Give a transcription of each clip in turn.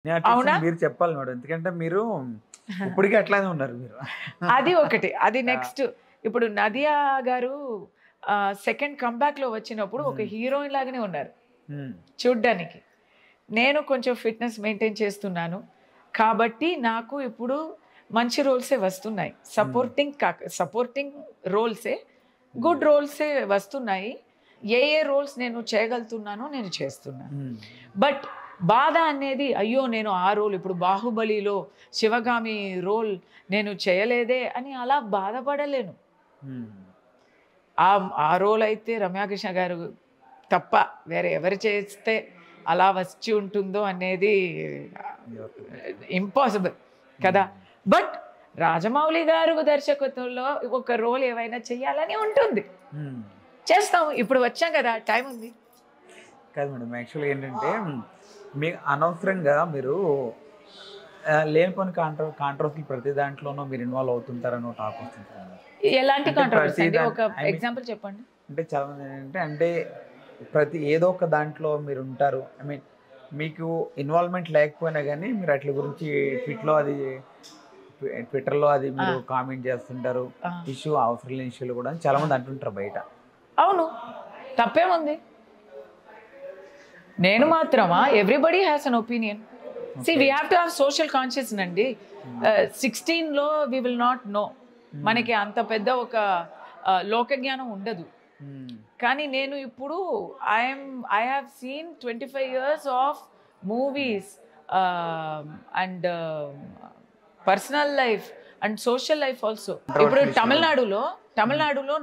అవునా? మీరు చెప్పాలి మేడం. ఎందుకంటే మీరు ఇప్పటికి అట్లానే ఉన్నారు మీరు. అది ఒకటి. అది ఆ! నెక్స్ట్. ఇప్పుడు నదియా గారు సెకండ్ కమ్‌బ్యాక్‌లో వచ్చినప్పుడు ఒక హ్మ్. హీరోయిన్ లాగానే ఉన్నారు హ్మ్. చూడ్డానికి. నేను కొంచెం ఫిట్‌నెస్ మెయింటైన్ చేస్తున్నాను. కాబట్టి నాకు ఇప్పుడు మంచి రోల్సే వస్తున్నాయి. హ్మ్. సపోర్టింగ్ రోల్సే, హ్మ్. గుడ్ రోల్సే వస్తున్నాయి. ఏ రోల్స్ నేను చేయగలుగుతున్నానో నేను చేస్తున్నాను. హ్మ్. బట్ బాధ అనేది అయ్యో! నేను ఆ రోల్ ఇప్పుడు 'బాహుబలిలో' శివగామి రోల్ నేను చేయలేదే అని అలా బాధపడలేను. హ్మ్. ఆ రోల్ అయితే రమ్యాకృష్ణ గారు తప్ప వేరే ఎవరు చేస్తే అలా వచ్చి ఉంటుందో అనేది ఇంపాసిబుల్ కదా! హ్మ్. బట్ రాజమౌళి గారు దర్శకత్వంలో ఒక రోల్ ఏవైనా చేయాలని ఉంటుంది. హ్మ్. చేస్తాం. ఇప్పుడు వచ్చాం కదా! టైం ఉంది. కాదు మేడం. యాక్చువల్‌గా ఏంటంటే మీకు అనవసరంగా మీరు లేనిపోని కాంట్రోవర్సీలు ప్రతి దాంట్లోనూ మీరు ఇన్వాల్వ్ అవుతుంటారని ఒక టాక్ వస్తుంది మేడం. ఎలాంటి అంటే కాంట్రోవర్సీ ప్రతి అండి? దాని ఒక ఐ మీన్ ఎగ్జాంపుల్ చెప్పండి. అంటే చాలామంది ఏంటంటే ప్రతి ఏదో ఒక దాంట్లో మీరు ఉంటారు. ఐ మీన్ మీకు ఇన్వాల్వ్‌మెంట్ లేకపోయినా గానీ మీరు అట్ల గురించి ట్విట్టర్‌లో అది ఆ! మీరు కామెంట్ చేస్తుంటారు. ఆ! అవసరం లేని ఇష్యూలు కూడా అని చాలామంది అంటుంటారు బయట. అవును. తప్పేముంది? నేను మాత్రమా? Everybody has an opinion. See okay. We have to have social conscious అండి. హ్మ్. 16లో we will not know. Hmm. మనకి అంత పెద్ద ఒక లోకజ్ఞానం ఉండదు. హ్మ్. కానీ నేను ఇప్పుడు I have seen 25 years of movies and personal life and social life also. ఇప్పుడు కాంట్రోవర్షియల్ ఇష్యూలు. హ్మ్. తమిళనాడులో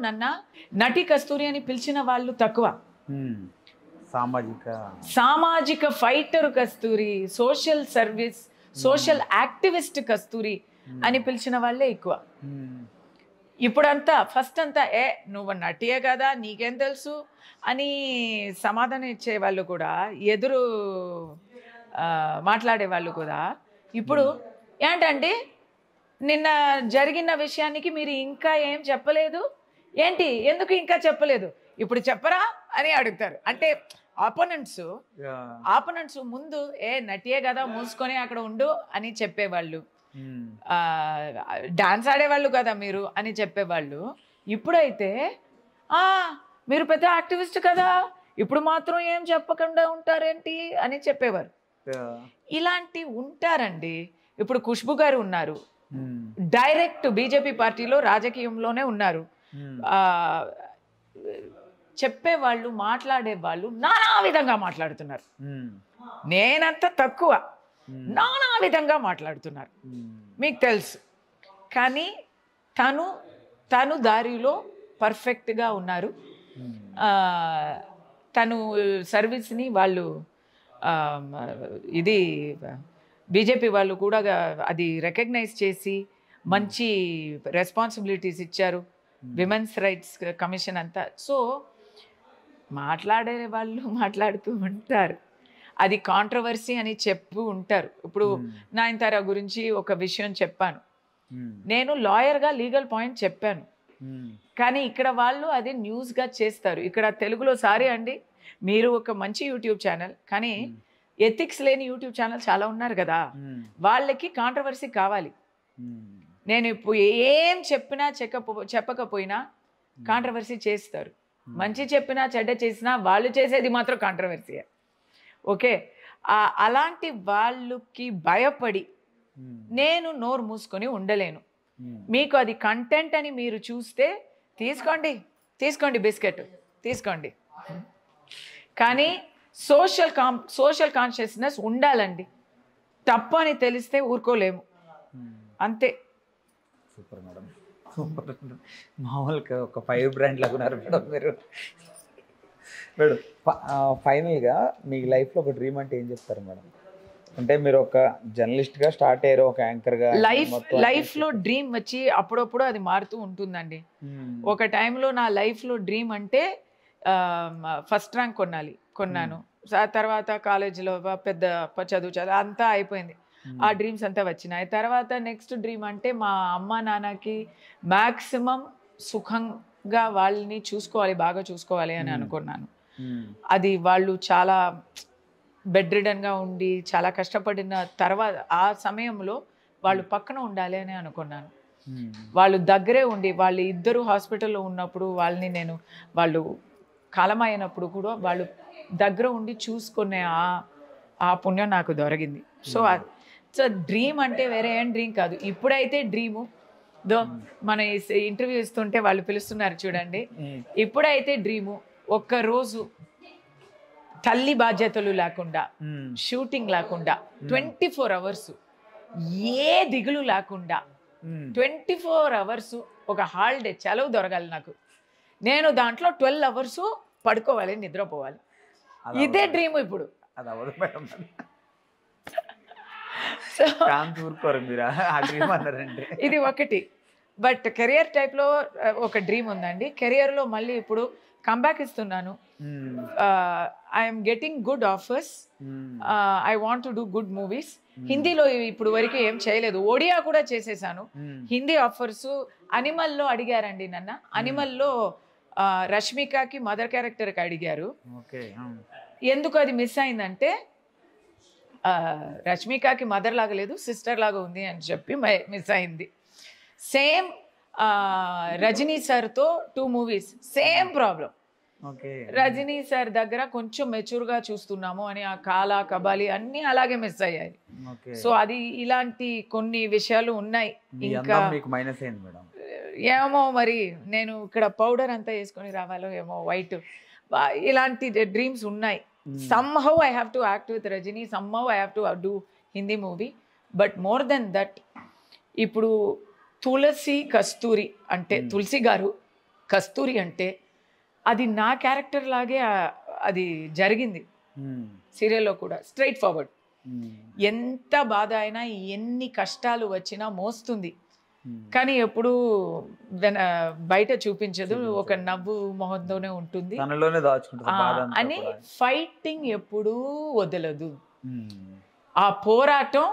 నటి కస్తూరి అని పిలిచిన వాళ్ళు తక్కువ. హ్మ్. సామాజిక సామాజిక ఫైటర్ కస్తూరి, సోషల్ సర్వీస్, హ్మ్. సోషల్ యాక్టివిస్ట్ కస్తూరి హ్మ్. అని పిలిచిన వాళ్ళే ఎక్కువ. హ్మ్. ఇప్పుడంతా ఫస్ట్ అంతా నువ్వు నటియే కదా నీకేం తెలుసు అని సమాధానం ఇచ్చేవాళ్ళు కూడా, ఎదురు మాట్లాడేవాళ్ళు కూడా ఇప్పుడు హ్మ్. ఏంటండి నిన్న జరిగిన విషయానికి మీరు ఇంకా ఏం చెప్పలేదు ఏంటి, ఎందుకు ఇంకా చెప్పలేదు, ఇప్పుడు చెప్పరా అని అడుగుతారు. అంటే ఆపోనెంట్స్ యాహ్! ఆపోనెంట్స్ ముందు నటియే కదా మూసుకొని అక్కడ ఉండు అని చెప్పేవాళ్ళు. హ్మ్. డాన్స్ ఆడేవాళ్ళు కదా మీరు అని చెప్పేవాళ్ళు. ఇప్పుడైతే ఆ! మీరు పెద్ద యాక్టివిస్ట్ కదా! ఇప్పుడు మాత్రం ఏం చెప్పకుండా ఉంటారేంటి అని చెప్పేవారు. యాహ్! ఇలాంటి ఉంటారండి. ఇప్పుడు 'ఖుష్బూ' గారు ఉన్నారు. హ్మ్. డైరెక్ట్ బీజేపీ పార్టీలో రాజకీయంలోనే ఉన్నారు. హ్మ్. ఆహ్, చెప్పేవాళ్ళు, మాట్లాడేవాళ్ళు నానా విధంగా మాట్లాడుతున్నారు. హ్మ్. నేనంత తక్కువ. హ్మ్. నానా విధంగా మాట్లాడుతున్నారు. హ్మ్. మీకు తెలుసు. కానీ తను, తను దారిలో పర్ఫెక్ట్‌గా ఉన్నారు. హ్మ్. ఆహ్, తను సర్వీస్‌ని వాళ్ళు ఆహ్, ఇది బీజేపీ వాళ్ళు కూడా అది రికగ్నైజ్ చేసి హ్మ్. మంచి రెస్పాన్సిబిలిటీస్ ఇచ్చారు. హ్మ్. విమెన్స్ రైట్స్ కమిషన్ అంతా. సో, మాట్లాడే వాళ్ళు మాట్లాడుతూ ఉంటారు. అది కాంట్రోవర్సీ అని చెప్పు ఉంటారు. ఇప్పుడు హ్మ్. 'నయనతార' గురించి ఒక విషయం చెప్పాను. హ్మ్. నేను లాయర్‌గా లీగల్ పాయింట్ చెప్పాను. హ్మ్. కానీ ఇక్కడ వాళ్ళు అది న్యూస్‌గా చేస్తారు. ఇక్కడ తెలుగులో సారీ అండి. మీరు ఒక మంచి యూట్యూబ్ ఛానల్. కానీ హ్మ్. ఎథిక్స్ లేని యూట్యూబ్ ఛానల్ చాలా ఉన్నారు గదా! హ్మ్. వాళ్ళకి కాంట్రోవర్సీ కావాలి. హ్మ్. నేను ఇప్పుడు ఏం చెప్పినా చెప్పకపోయినా కాంట్రోవర్సీ చేస్తారు. మంచి చెప్పినా, చెడ్డ చేసినా వాళ్ళు చేసేది మాత్రం కాంట్రోవర్సీయే. ఓకే. అలాంటి వాళ్ళకి భయపడి హ్మ్. నేను నోరు మూసుకొని ఉండలేను. హ్మ్. మీకు అది కంటెంట్ అని మీరు చూస్తే తీసుకోండి. తీసుకోండి బిస్కెట్. తీసుకోండి. కానీ సోషల్ కాన్షియస్‌నెస్ ఉండాలండి. తప్పు అని తెలిస్తే ఊరుకోలేము. హ్మ్. అంతే. Super madam. సూపర్. మామూలుగా ఒక ఫైర్ బ్రాండ్ లాగా ఉన్నారు మేడం మీరు. మేడం ఫైనల్‌గా మీ లైఫ్‌లో ఒక డ్రీమ్ అంటే ఏం చెప్తారు మేడం? అంటే మీరు ఒక జర్నలిస్ట్‌గా స్టార్ట్ అయ్యారు. ఒక యాంకర్‌గా మొత్తం అన్నీ లైఫ్‌లో డ్రీమ్ వచ్చి అప్పుడప్పుడు అది మారుతూ ఉంటుందండి. హ్మ్. ఒక టైంలో నా లైఫ్‌లో డ్రీమ్ అంటే ఫస్ట్ ర్యాంక్ హ్మ్. కొన్నాను. తర్వాత కాలేజీలో పెద్ద చదువు అంతా అయిపోయింది. ఆ హ్మ్. డ్రీమ్స్ అంతా వచ్చినాయి. తర్వాత నెక్స్ట్ డ్రీమ్ అంటే మా అమ్మ, నాన్నకి మాక్సిమం సుఖంగా వాళ్ళని చూసుకోవాలి, బాగా చూసుకోవాలి అని హ్మ్. అనుకున్నాను. హ్మ్. అది వాళ్ళు చాలా బెడ్ రిడన్గా ఉండి చాలా కష్టపడిన తర్వాత ఆ సమయంలో వాళ్ళు పక్కన ఉండాలి అని అనుకున్నాను. వాళ్ళు దగ్గరే ఉండి వాళ్ళు ఇద్దరు హాస్పిటల్లో ఉన్నప్పుడు వాళ్ళు కాలమైనప్పుడు కూడా వాళ్ళు దగ్గర ఉండి చూసుకునే ఆ పుణ్యం నాకు దొరికింది. సో డ్రీమ్ అంటే వేరే ఏం డ్రీమ్ కాదు. ఇప్పుడైతే డ్రీము మన ఇంటర్వ్యూ ఇస్తుంటే వాళ్ళు పిలుస్తున్నారు చూడండి. ఇప్పుడైతే డ్రీము ఒక్కరోజు తల్లి బాధ్యతలు లేకుండా, షూటింగ్ లేకుండా 24 hours ఏ దిగులు లేకుండా 24 hours ఒక హాలిడే సెలవు దొరకాలి నాకు. నేను దాంట్లో 12 hours పడుకోవాలి, నిద్రపోవాలి. ఇదే డ్రీమ్ ఇప్పుడు. అది అవ్వదు మేడం. ఇది ఒకటి. బట్ కెరియర్ టైప్లో ఒక డ్రీమ్ ఉందండి. కెరియర్లో మళ్ళీ ఇప్పుడు కంబ్యాక్ ఇస్తున్నాను. I'm getting good offers. I want to do good movies. హిందీలో ఇప్పుడు వరకు ఏం చేయలేదు. ఒడియా కూడా చేసేసాను. హిందీ ఆఫర్స్ అనిమల్లో అడిగారండి నన్ను. అనిమల్లో రష్మికకి మదర్ క్యారెక్టర్కి అడిగారు. ఎందుకు అది మిస్ అయిందంటే రష్మికకి మదర్ లాగా లేదు, సిస్టర్ లాగా ఉంది అని చెప్పి మిస్ అయింది. సేమ్ రజనీ సార్తో 2 movies same problem. Rajini sir దగ్గర కొంచెం మెచ్యూర్గా చూస్తున్నాము అని ఆ కాలా కబాలి అన్నీ అలాగే మిస్ అయ్యాయి. సో అది ఇలాంటి కొన్ని విషయాలు ఉన్నాయి. ఇంకా ఏమో మరి నేను ఇక్కడ పౌడర్ అంతా వేసుకొని రావాలో ఏమో వైట్, ఇలాంటి డ్రీమ్స్ ఉన్నాయి. somehow I have to act with Rajini, somehow I have to do Hindi movie, but more than that ఇప్పుడు తులసి కస్తూరి అంటే తులసి గారు కస్తూరి అంటే అది నా క్యారెక్టర్ లాగే అది జరిగింది. సీరియల్లో కూడా స్ట్రైట్ ఫార్వర్డ్. ఎంత బాధ అయినా ఎన్ని కష్టాలు వచ్చినా మోస్తుంది, కానీ ఎప్పుడు బయట చూపించదు. ఒక నవ్వు మొహంతోనే ఉంటుంది అని. ఫైటింగ్ ఎప్పుడూ వదలదు. ఆ పోరాటం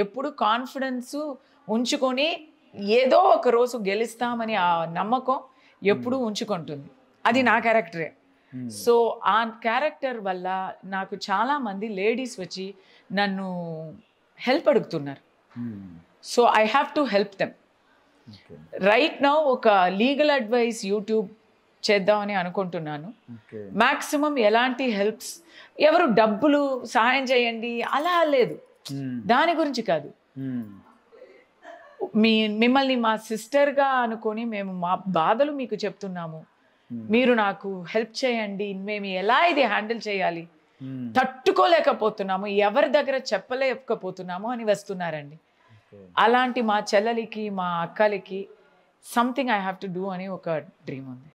ఎప్పుడు కాన్ఫిడెన్స్ ఉంచుకొని ఏదో ఒక రోజు గెలుస్తామని ఆ నమ్మకం ఎప్పుడూ ఉంచుకుంటుంది. అది నా క్యారెక్టరే. సో ఆ క్యారెక్టర్ వల్ల నాకు చాలామంది లేడీస్ వచ్చి నన్ను హెల్ప్ అడుగుతున్నారు. So I have to help them. Right now ఒక లీగల్ అడ్వైస్ యూట్యూబ్ చేద్దామని అనుకుంటున్నాను. మ్యాక్సిమం ఎలాంటి హెల్ప్స్, ఎవరు డబ్బులు సహాయం చేయండి అలా లేదు, దాని గురించి కాదు. మిమ్మల్ని మా సిస్టర్గా అనుకొని మేము మా బాధలు మీకు చెప్తున్నాము, మీరు నాకు హెల్ప్ చేయండి, మేము ఎలా ఇది హ్యాండిల్ చేయాలి, తట్టుకోలేకపోతున్నాము, ఎవరి దగ్గర చెప్పలేకపోతున్నాము అని వస్తున్నారండి. అలాంటి మా చెల్లెలికి మా అక్కలకి something I have to do అని ఒక డ్రీమ్ ఉంది.